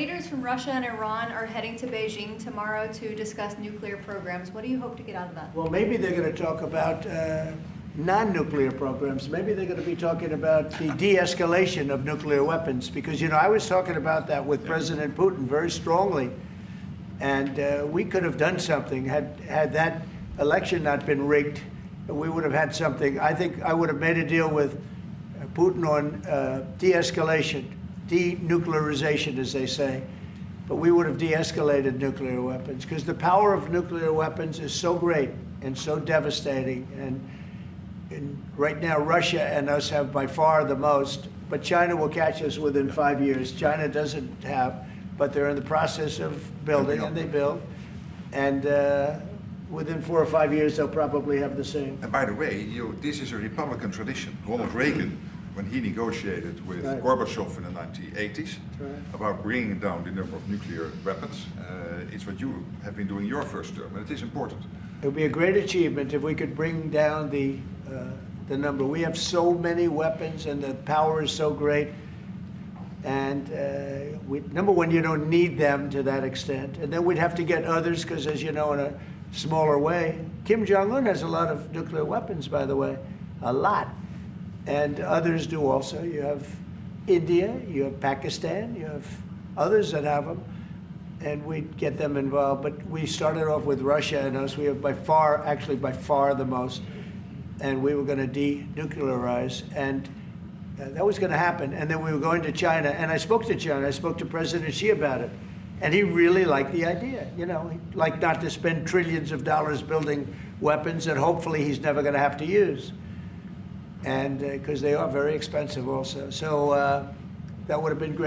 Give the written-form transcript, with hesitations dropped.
leaders from Russia and Iran are heading to Beijing tomorrow to discuss nuclear programs. What do you hope to get out of that? Well, maybe they're going to talk about non-nuclear programs. Maybe they're going to be talking about the de-escalation of nuclear weapons. Because, I was talking about that with President Putin very strongly. And we could have done something had that election not been rigged. We would have had something. I think I would have made a deal with Putin on de-escalation, denuclearization, as they say. But we would have de-escalated nuclear weapons because the power of nuclear weapons is so great and so devastating. And right now, Russia and us have by far the most, but China will catch us within 5 years. China doesn't have, but they're in the process of building, and they build. And within 4 or 5 years, they'll probably have the same. And by the way, this is a Republican tradition. Ronald Reagan, when he negotiated with Gorbachev in the 1980s about bringing down the number of nuclear weapons, it's what you have been doing your first term, and it is important. It would be a great achievement if we could bring down the number. We have so many weapons, and the power is so great. And number one, you don't need them to that extent. And then we'd have to get others, because as you know, in a smaller way, Kim Jong-un has a lot of nuclear weapons, by the way, a lot. And others do also. You have India, you have Pakistan, you have others that have them. And we'd get them involved. But we started off with Russia and us. We have by far the most. And we were going to denuclearize. And that was going to happen. And then we were going to China. And I spoke to China. I spoke to President Xi about it. And he really liked the idea. He'd like not to spend trillions of dollars building weapons that hopefully he's never going to have to use. And because they are very expensive also. So that would have been great.